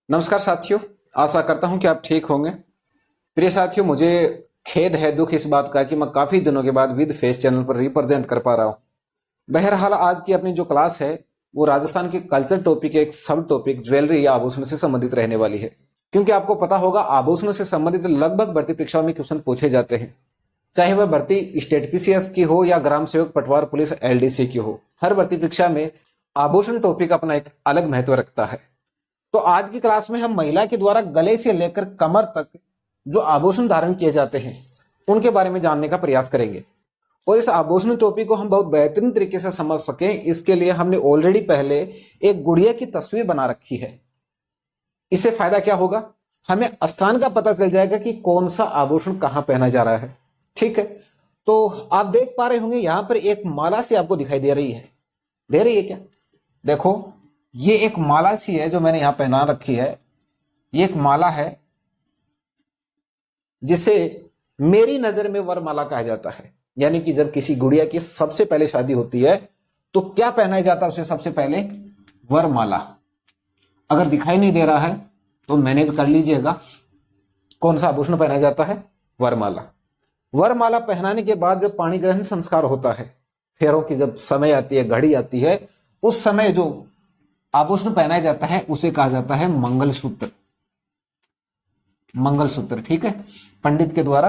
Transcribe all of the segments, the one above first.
नमस्कार साथियों। आशा करता हूं कि आप ठीक होंगे। प्रिय साथियों, मुझे खेद है, दुख इस बात का कि मैं काफ़ी दिनों के बाद विद फेस चैनल पर रिप्रेजेंट कर पा रहा हूं। बहरहाल आज की अपनी जो क्लास है वो राजस्थान के कल्चर टॉपिक के एक सब टॉपिक ज्वेलरी या आभूषण से संबंधित रहने वाली है। क्योंकि आपको पता होगा आभूषणों से संबंधित लगभग भर्ती परीक्षाओं में क्वेश्चन पूछे जाते हैं, चाहे वह भर्ती स्टेट पीसीएस की हो या ग्राम सेवक पटवार पुलिस एलडीसी की हो। हर भर्ती परीक्षा में आभूषण टॉपिक अपना एक अलग महत्व रखता है। तो आज की क्लास में हम महिला के द्वारा गले से लेकर कमर तक जो आभूषण धारण किए जाते हैं उनके बारे में जानने का प्रयास करेंगे। और इस आभूषण टॉपिक को हम बहुत बेहतरीन तरीके से समझ सकें, इसके लिए हमने ऑलरेडी पहले एक गुड़िया की तस्वीर बना रखी है। इससे फायदा क्या होगा, हमें स्थान का पता चल जाएगा कि कौन सा आभूषण कहां पहना जा रहा है। ठीक है, तो आप देख पा रहे होंगे यहां पर एक माला सी आपको दिखाई दे रही है। दे रही है क्या? देखो, ये एक माला सी है जो मैंने यहां पहना रखी है। ये एक माला है जिसे मेरी नजर में वरमाला कहा जाता है। यानी कि जब किसी गुड़िया की सबसे पहले शादी होती है तो क्या पहनाया जाता है उसे? सबसे पहले वरमाला। अगर दिखाई नहीं दे रहा है तो मैनेज कर लीजिएगा, कौन सा आभूषण पहनाया जाता है? वरमाला। वरमाला पहनाने के बाद जब पाणी ग्रहण संस्कार होता है, फेरों की जब समय आती है, घड़ी आती है, उस समय जो आभूषण पहनाया जाता है उसे कहा जाता है मंगलसूत्र। मंगलसूत्र, ठीक है। पंडित के द्वारा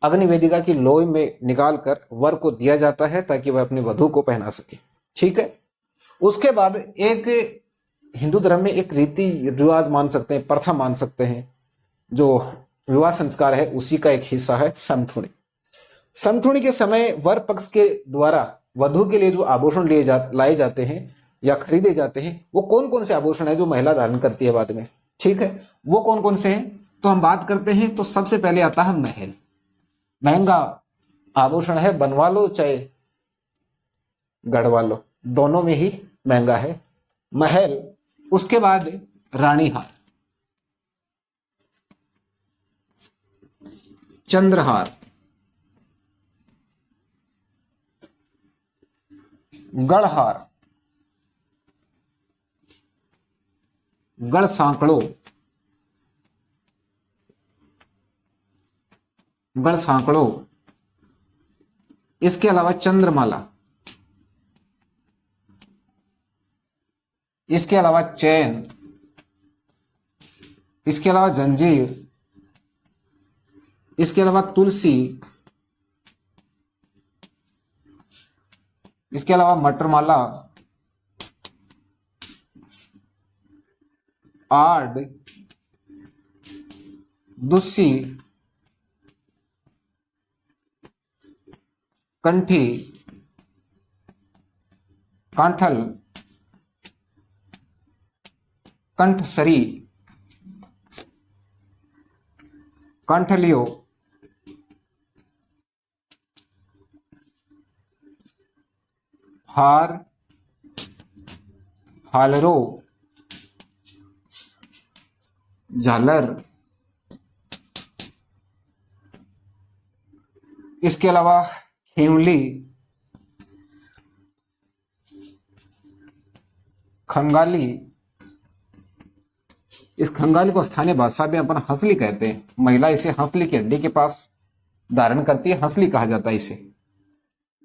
अग्नि वेदिका की लोई में निकालकर वर को दिया जाता है ताकि वह अपनी वधू को पहना सके। ठीक है। उसके बाद एक हिंदू धर्म में एक रीति रिवाज मान सकते हैं, प्रथा मान सकते हैं, जो विवाह संस्कार है उसी का एक हिस्सा है समथुणी। समथुणी के समय वर पक्ष के द्वारा वधू के लिए जो आभूषण लाए जाते हैं या खरीदे जाते हैं, वो कौन कौन से आभूषण है जो महिला धारण करती है बाद में। ठीक है, वो कौन कौन से हैं तो हम बात करते हैं। तो सबसे पहले आता है महल। महंगा आभूषण है, बनवा लो चाहे गढ़वा लो, दोनों में ही महंगा है महल। उसके बाद रानी हार, चंद्रहार, गढ़हार, गढ़ सांकड़ो, गढ़ सांकड़ो। इसके अलावा चंद्रमाला, इसके अलावा चैन, इसके अलावा जंजीर, इसके अलावा तुलसी, इसके अलावा मटरमाला, आड़, दुस्सी, कंठी, कांठल, कंठसरी, कांठलियो, हार, हालरो, झालर, इसके अलावा खिमली, खंगाली। इस खंगाली को स्थानीय भाषा में अपन हंसली कहते हैं। महिला इसे हंसली की हड्डी के पास धारण करती है, हंसली कहा जाता है इसे।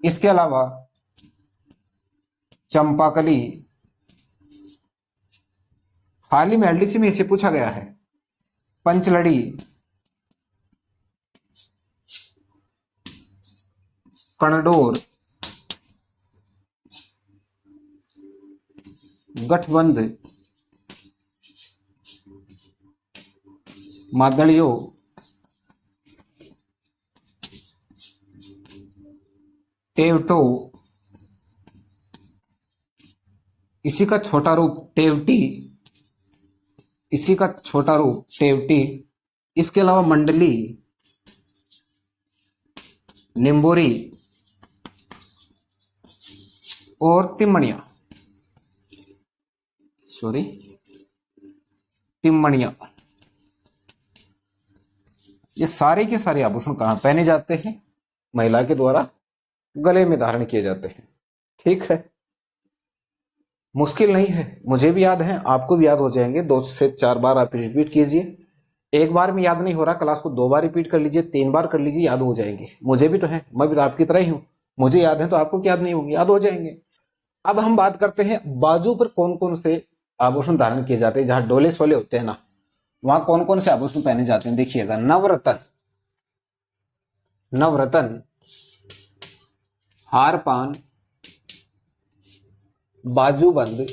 इसके अलावा चंपाकली, हाल ही में एलडीसी में इसे पूछा गया है। पंचलड़ी, कणडोर, गठबंध, मादड़ियो, टेवटो, इसी का छोटा रूप टेवटी, इसी का छोटा रूप टेवटी। इसके अलावा मंडली, निम्बोरी और तिमणिया, सॉरी तिमणिया। ये सारे के सारे आभूषण कहां पहने जाते हैं? महिला के द्वारा गले में धारण किए जाते हैं। ठीक है। मुश्किल नहीं है, मुझे भी याद है, आपको भी याद हो जाएंगे। 2 से 4 बार आप रिपीट कीजिए। एक बार में याद नहीं हो रहा, क्लास को 2 बार रिपीट कर लीजिए, 3 बार कर लीजिए, याद हो जाएंगे। मुझे भी तो है, मैं भी तो आपकी तरह ही हूँ। मुझे याद है तो आपको याद नहीं होंगे, याद हो जाएंगे। अब हम बात करते हैं बाजू पर कौन कौन से आभूषण धारण किए जाते हैं। जहां डोले सोले होते हैं ना, वहां कौन कौन से आभूषण पहने जाते हैं, देखिएगा। नवरत्न, नवरत्न, हार पान, बाजूबंद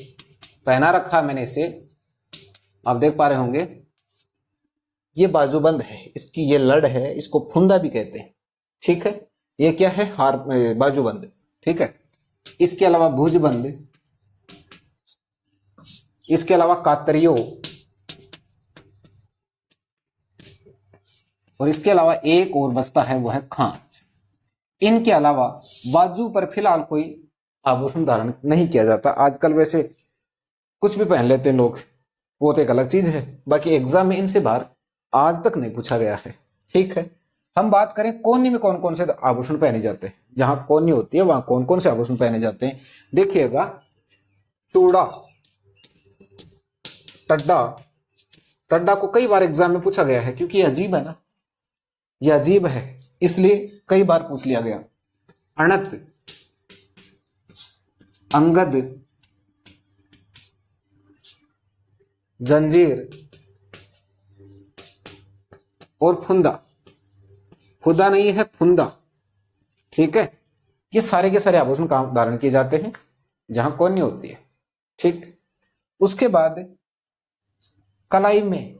पहना रखा मैंने इसे, आप देख पा रहे होंगे। ये बाजूबंद है, इसकी ये लड़ है, इसको फुंदा भी कहते हैं, ठीक है। ये क्या है, हार बाजूबंद, ठीक है। इसके अलावा भुजबंद, इसके अलावा कातरियो, और इसके अलावा एक और बचता है, वो है खांच। इनके अलावा बाजू पर फिलहाल कोई आभूषण धारण नहीं किया जाता। आजकल वैसे कुछ भी पहन लेते हैं लोग, वो तो एक अलग चीज है। बाकी एग्जाम में इनसे बाहर आज तक नहीं पूछा गया है, ठीक है। हम बात करें कोहनी में कौन कौन से आभूषण पहने जाते हैं। जहां कोहनी होती है वहां कौन कौन से आभूषण पहने जाते हैं, देखिएगा। चूड़ा, टड्डा, टड्डा को कई बार एग्जाम में पूछा गया है, क्योंकि अजीब है ना, यह अजीब है, इसलिए कई बार पूछ लिया गया। अणत, अंगद, जंजीर और फुंदा। फुदा नहीं है, फुंदा, ठीक है। ये सारे के सारे आभूषण कहां धारण किए जाते हैं, जहां कोहनी होती है, ठीक। उसके बाद कलाई में,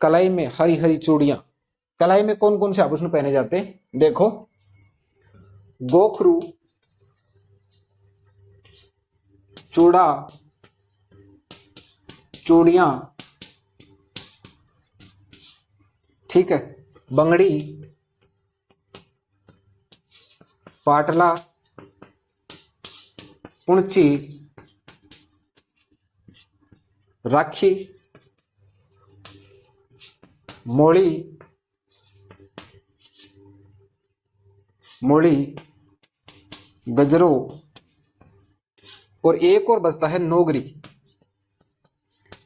कलाई में हरी हरी चूड़ियां। कलाई में कौन कौन से आभूषण पहने जाते हैं, देखो। गोखरू, चूड़ा, चूड़ियां, ठीक है। बंगड़ी, पाटला, पुणची, राखी, मोड़ी, मोड़ी, गजरो, और एक और बचता है नोगरी।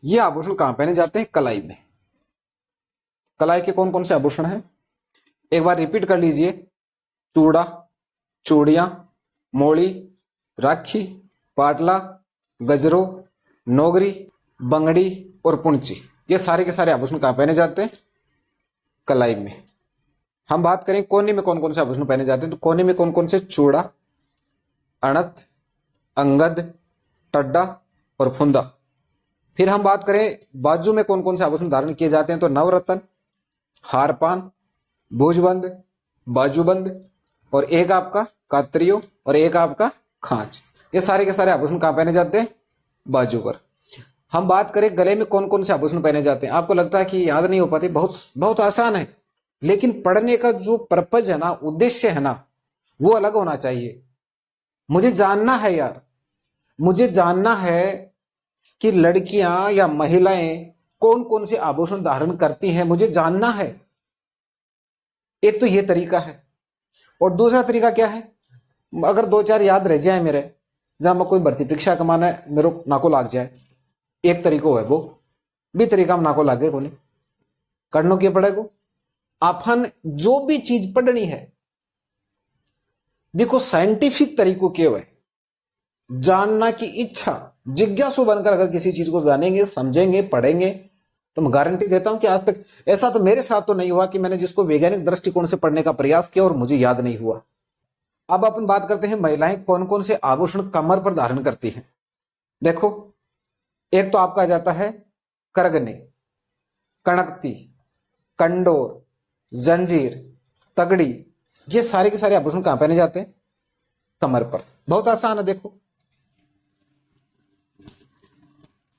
ये आभूषण कहां पहने जाते हैं, कलाई में। कलाई के कौन कौन से आभूषण हैं, एक बार रिपीट कर लीजिए। चूड़ा, चूड़ियां, मोड़ी, राखी, पाटला, गजरो, नोगरी, बंगड़ी और पुंची। ये सारे के सारे आभूषण कहां पहने जाते हैं, कलाई में। हम बात करें कोहनी में कौन कौन से आभूषण पहने जाते हैं, तो कोहनी में कौन कौन से, चूड़ा, अणत, अंगद, टड्डा और फुंदा। फिर हम बात करें बाजू में कौन कौन से आभूषण धारण किए जाते हैं, तो नवरत्न, हारपान, भुजबंद, बाजूबंद, और एक आपका कातरियो, और एक आपका खांच। ये सारे के सारे आभूषण कहां पहने जाते हैं, बाजू पर। हम बात करें गले में कौन कौन से आभूषण पहने जाते हैं। आपको लगता है कि याद नहीं हो पाती, बहुत बहुत आसान है, लेकिन पढ़ने का जो पर्पज है ना, उद्देश्य है ना, वो अलग होना चाहिए। मुझे जानना है यार, मुझे जानना है कि लड़कियां या महिलाएं कौन कौन से आभूषण धारण करती हैं, मुझे जानना है। एक तो ये तरीका है, और दूसरा तरीका क्या है, अगर 2-4 याद रह जाए मेरे, जहां मैं कोई भर्ती परीक्षा कमाना है, मेरे को नाको लाग जाए, एक तरीका है वो भी तरीका में नाको लागे को नहीं करनो क्या पड़ेगा। अपन जो भी चीज पढ़नी है बिको साइंटिफिक तरीकों के हुए जानना की इच्छा, जिज्ञासु बनकर अगर किसी चीज को जानेंगे, समझेंगे, पढ़ेंगे, तो मैं गारंटी देता हूं कि आज तक ऐसा तो मेरे साथ तो नहीं हुआ कि मैंने जिसको वैज्ञानिक दृष्टिकोण से पढ़ने का प्रयास किया और मुझे याद नहीं हुआ। अब अपन बात करते हैं महिलाएं कौन कौन से आभूषण कमर पर धारण करती हैं। देखो, एक तो आपका आ जाता है करगने, कणकती, कंडोर, जंजीर, तगड़ी। ये सारे के सारे आभूषण कहां पहने जाते हैं, कमर पर। बहुत आसान है, देखो।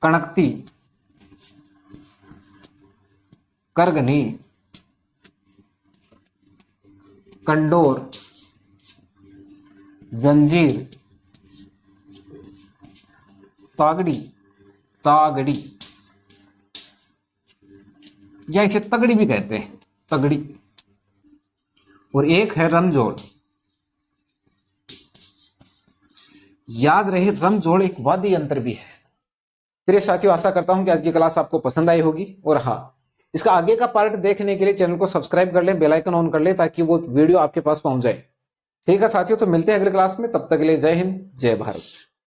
कणकती, करगनी, कंडोर, जंजीर, तागड़ी, तागड़ी, या इसे तगड़ी भी कहते हैं, तगड़ी। और एक है रंजोल। याद रहे रमजोड़ एक वाद्य यंत्र भी है। प्रिय साथियों, आशा करता हूं कि आज की क्लास आपको पसंद आई होगी। और हाँ, इसका आगे का पार्ट देखने के लिए चैनल को सब्सक्राइब कर लें, बेल आइकन ऑन कर लें ताकि वो वीडियो आपके पास पहुंच जाए। ठीक है साथियों, तो मिलते हैं अगली क्लास में। तब तक के लिए जय हिंद, जय भारत।